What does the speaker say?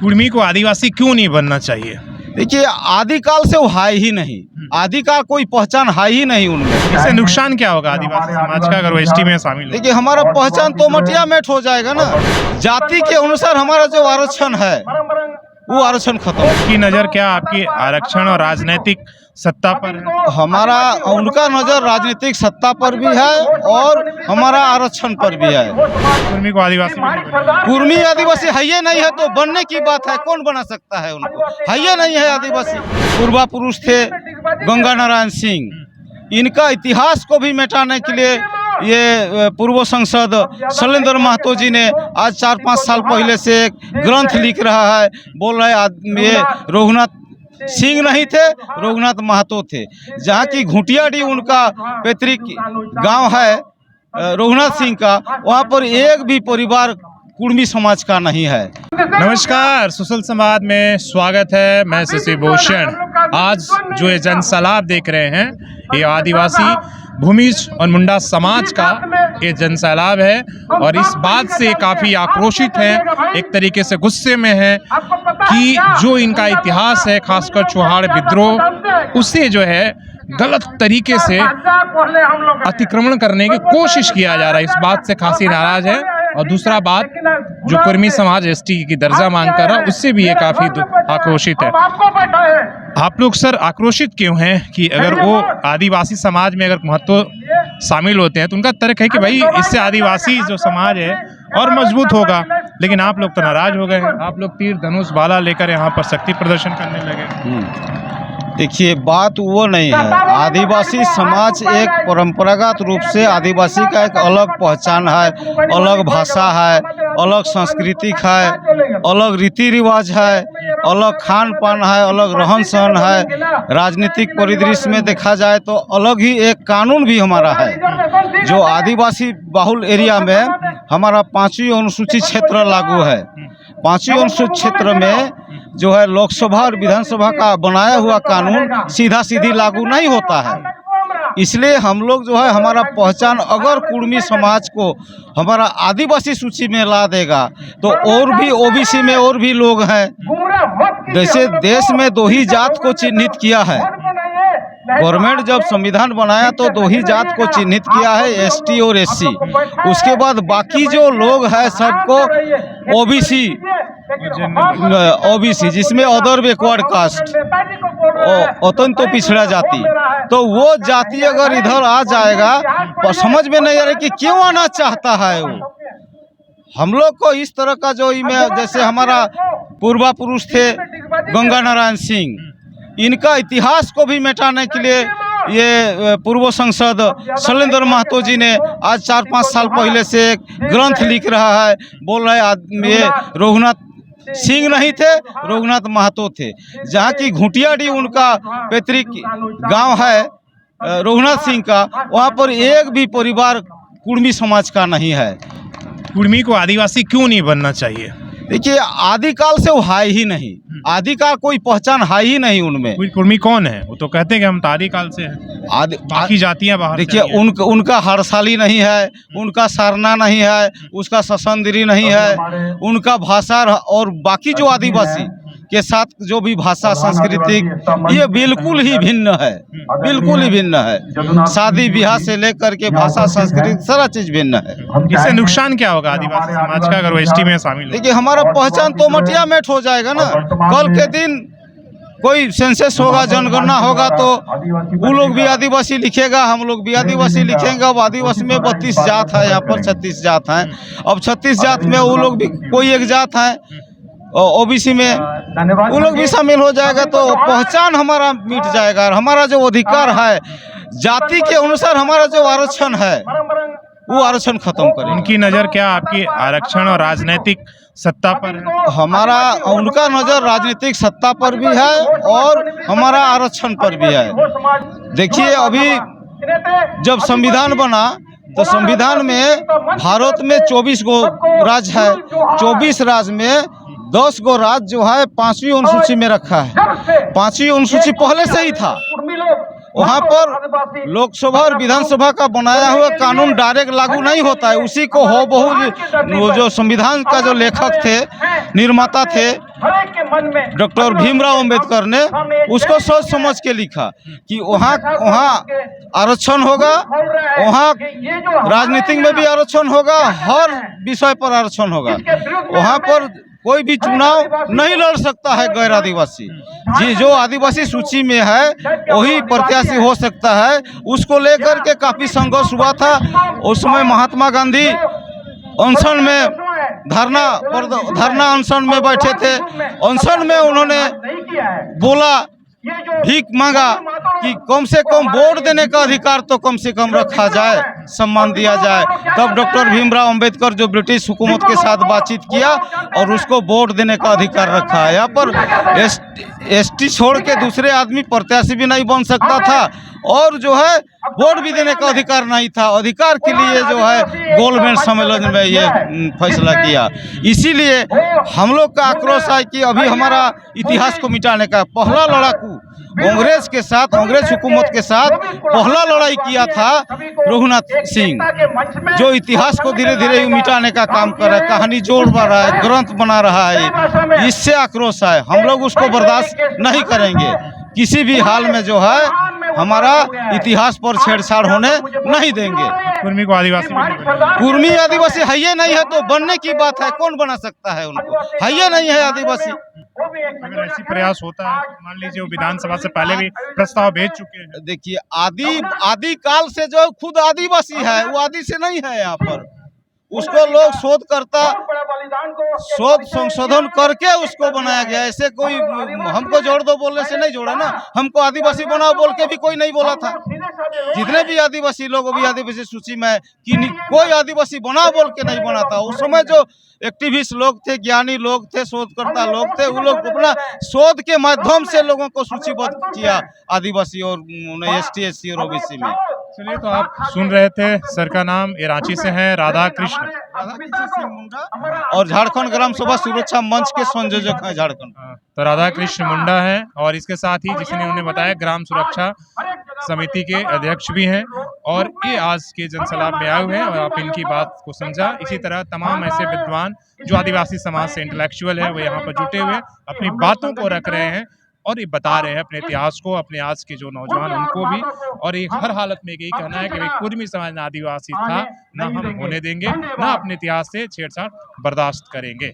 कुर्मी को आदिवासी क्यों नहीं बनना चाहिए? देखिए, आदिकाल से वो है ही नहीं, आदि का कोई पहचान है ही नहीं उनमें। इससे नुकसान क्या होगा आदिवासी समाज का अगर वो एसटी में शामिल हो? देखिए, हमारा पहचान तो मटिया मेट हो जाएगा ना। जाति के अनुसार हमारा जो आरक्षण है वो आरक्षण खत्म। की नज़र क्या आपकी आरक्षण और राजनीतिक सत्ता पर है? हमारा उनका नज़र राजनीतिक सत्ता पर भी है और हमारा आरक्षण पर भी है। कुर्मी को आदिवासी भी नहीं बनना। कुर्मी आदिवासी है ये नहीं है तो बनने की बात है, कौन बना सकता है उनको? है ये नहीं है आदिवासी। पूर्वा पुरुष थे गंगा नारायण सिंह, इनका इतिहास को भी मिटाने के लिए ये पूर्व सांसद शैलेंद्र महतो जी ने आज 4-5 साल पहले से एक ग्रंथ लिख रहा है। बोल रहे ये रघुनाथ सिंह नहीं थे, रघुनाथ महतो थे। जहाँ की घुटियाडीह उनका पैतृक गांव है रघुनाथ सिंह का, वहाँ पर एक भी परिवार कुर्मी समाज का नहीं है। नमस्कार, सुशल संवाद में स्वागत है। मैं शशि भूषण। आज जो ये जनसैलाब देख रहे हैं ये आदिवासी भूमिज और मुंडा समाज का ये जनसैलाब है और इस बात से काफ़ी आक्रोशित हैं, एक तरीके से गुस्से में हैं कि जो इनका इतिहास है, खासकर चौहाड़ विद्रोह, उससे जो है गलत तरीके से अतिक्रमण करने की कोशिश किया जा रहा है। इस बात से खासी नाराज है। और दूसरा बात, जो कुर्मी समाज एसटी की दर्जा मांग कर रहा है उससे भी ये काफ़ी आक्रोशित है। आप लोग सर आक्रोशित क्यों हैं कि अगर वो आदिवासी समाज में अगर महत्व शामिल होते हैं तो उनका तर्क है कि भाई इससे आदिवासी जो समाज है और मजबूत होगा, लेकिन आप लोग तो नाराज हो गए हैं। आप लोग तीर धनुष भाला लेकर यहाँ पर शक्ति प्रदर्शन करने लगे। देखिए, बात वो नहीं है। आदिवासी समाज एक परंपरागत रूप से आदिवासी का एक अलग पहचान है, अलग भाषा है, अलग सांस्कृतिक है, अलग रीति रिवाज है, अलग खान पान है, अलग रहन सहन है। राजनीतिक परिदृश्य में देखा जाए तो अलग ही एक कानून भी हमारा है। जो आदिवासी बाहुल एरिया में हमारा 5वीं अनुसूची क्षेत्र लागू है। 5वीं अनुसूची क्षेत्र में जो है लोकसभा और विधानसभा का बनाया हुआ कानून सीधा सीधी लागू नहीं होता है। इसलिए हम लोग जो है हमारा पहचान अगर कुर्मी समाज को हमारा आदिवासी सूची में ला देगा तो और भी ओबीसी में और भी लोग हैं। जैसे देश में 2 ही जात को चिन्हित किया है। गवर्नमेंट जब संविधान बनाया तो 2 ही जात को चिन्हित किया है, एसटी और एससी। उसके बाद बाकी जो लोग हैं सबको ओबीसी, जिसमें अदर बैकवर्ड कास्ट, अत्यंत पिछड़ा जाति। तो वो जाति अगर इधर आ जाएगा तो समझ में नहीं आ रहा कि क्यों आना चाहता है वो। हम लोग को इस तरह का जो जैसे हमारा पूर्वा पुरुष थे गंगा नारायण सिंह, इनका इतिहास को भी मिटाने के लिए ये पूर्व सांसद शैलेंद्र महतो जी ने आज 4-5 साल पहले से एक ग्रंथ लिख रहा है। बोल रहे ये रघुनाथ सिंह नहीं थे, रघुनाथ महतो थे। जहाँ की घुटियाडीह उनका पैतृक गांव है रघुनाथ सिंह का, वहाँ पर एक भी परिवार कुर्मी समाज का नहीं है। कुर्मी को आदिवासी क्यों नहीं बनना चाहिए? देखिए, आदिकाल से वो है ही नहीं, आदि का कोई पहचान है ही नहीं उनमें। कुर्मी कौन है? वो तो कहते हैं कि हम तो आदिकाल से हैं, बाकी जातियां बाहर। देखिए, उनका हरसाली नहीं है, उनका सारना नहीं है, उसका ससंदरी नहीं है, उनका भाषा और बाकी जो आदिवासी के साथ जो भी भाषा सांस्कृतिक ये बिल्कुल ही भिन्न है, बिल्कुल ही भिन्न है। शादी ब्याह से लेकर के भाषा संस्कृति सारा चीज भिन्न है। इससे नुकसान क्या होगा आदिवासी समाज का अगर वो एसटी में शामिल हो? देखिए, हमारा पहचान तो मटिया मेट हो जाएगा ना। कल के दिन कोई सेंसस होगा, जनगणना होगा तो वो लोग भी आदिवासी लिखेगा, हम लोग भी आदिवासी लिखेंगे। अब आदिवासी में 32 जात है, यहाँ पर 36 जात हैं। अब 36 जात में वो लोग भी कोई एक जात है, ओबीसी में वो लोग भी शामिल हो जाएगा तो पहचान हमारा मिट जाएगा। और हमारा जो अधिकार है जाति के अनुसार हमारा जो आरक्षण है वो आरक्षण खत्म करें। उनकी नज़र क्या आपकी आरक्षण और राजनीतिक सत्ता पर है? हमारा उनका नज़र राजनीतिक सत्ता पर भी है और हमारा आरक्षण पर भी है। देखिए, अभी जब संविधान बना तो संविधान में भारत में 24 गो राज्य है। 24 राज्य में 10 गो राज्य जो है 5वीं अनुसूची में रखा है। 5वीं अनुसूची पहले से ही था, वहाँ पर लोकसभा और विधानसभा का बनाया हुआ कानून डायरेक्ट लागू नहीं होता है। उसी को हो बहु जो संविधान का जो लेखक थे, निर्माता थे डॉक्टर भीमराव अंबेडकर ने, उसको सोच समझ के लिखा कि वहाँ आरक्षण होगा, वहाँ राजनीति में भी आरक्षण होगा, हर विषय पर आरक्षण होगा। वहाँ पर कोई भी चुनाव नहीं लड़ सकता है गैर आदिवासी। जी, जो आदिवासी सूची में है वही प्रत्याशी हो सकता है। उसको लेकर के काफी संघर्ष हुआ था। उस समय महात्मा गांधी अनशन में धरना अनशन में बैठे थे। अनशन में उन्होंने बोला, भीख मांगा कि कम से कम वोट देने का अधिकार तो कम से कम रखा जाए, सम्मान दिया जाए। तब डॉक्टर भीमराव अंबेडकर जो ब्रिटिश हुकूमत के साथ बातचीत किया और उसको वोट देने का अधिकार रखा है। यहाँ पर एसटी छोड़ के दूसरे आदमी प्रत्याशी भी नहीं बन सकता था और जो है वोट भी देने का अधिकार नहीं था। अधिकार के लिए जो है गोलमेज सम्मेलन में ये फैसला किया। इसीलिए हम लोग का आक्रोश है कि अभी हमारा इतिहास को मिटाने का पहला लड़ाकू कांग्रेस के साथ, कांग्रेस हुकूमत के साथ पहला लड़ाई किया था रघुनाथ सिंह, जो इतिहास को धीरे धीरे मिटाने का काम कर रहा है, कहानी जोड़ रहा है, ग्रंथ बना रहा है। इससे आक्रोश है। हम लोग उसको बर्दाश्त नहीं करेंगे। किसी भी हाल में जो है हमारा इतिहास पर छेड़छाड़ होने नहीं देंगे। कुर्मी को आदिवासी कुर्मी आदिवासी है ये नहीं है तो बनने की बात है, कौन बना सकता है उनको? है ये नहीं है आदिवासी। अगर ऐसी प्रयास होता है, मान लीजिए वो विधानसभा से पहले भी प्रस्ताव भेज चुके हैं। देखिए, आदि काल से जो खुद आदिवासी है वो आदि से नहीं है। यहाँ पर उसको लोग शोध संशोधन करके उसको बनाया गया। ऐसे कोई हमको जोड़ दो बोलने से नहीं जोड़ा ना। हमको आदिवासी बनाओ बोल के भी कोई नहीं बोला था। जितने भी आदिवासी लोग अभी आदिवासी सूची में कि कोई आदिवासी बनाओ बोल के नहीं बना था। उस समय जो एक्टिविस्ट लोग थे, ज्ञानी लोग थे, शोधकर्ता लोग थे, वो लोग अपना शोध के माध्यम से लोगों को सूचीबद्ध किया आदिवासी और ST SC और OBC में। चलिए, तो आप सुन रहे थे। सर का नाम ये रांची से है, राधा कृष्ण सिंह मुंडा, और झारखंड ग्राम सभा सुरक्षा मंच के संयोजक हैं झारखंड। तो राधा कृष्ण मुंडा है और इसके साथ ही जिसने उन्हें बताया ग्राम सुरक्षा समिति के अध्यक्ष भी हैं और ये आज के जनसलाब में आए हुए हैं और आप इनकी बात को समझा। इसी तरह तमाम ऐसे विद्वान जो आदिवासी समाज से इंटेलेक्चुअल है वो यहाँ पर जुटे हुए अपनी बातों को रख रहे हैं और ये बता रहे हैं अपने इतिहास को, अपने आज के जो नौजवान उनको भी। और ये हर हालत में यही कहना है कि भाई कुर्मी समाज आदिवासी था, ना हम होने देंगे, ना अपने इतिहास से छेड़छाड़ बर्दाश्त करेंगे।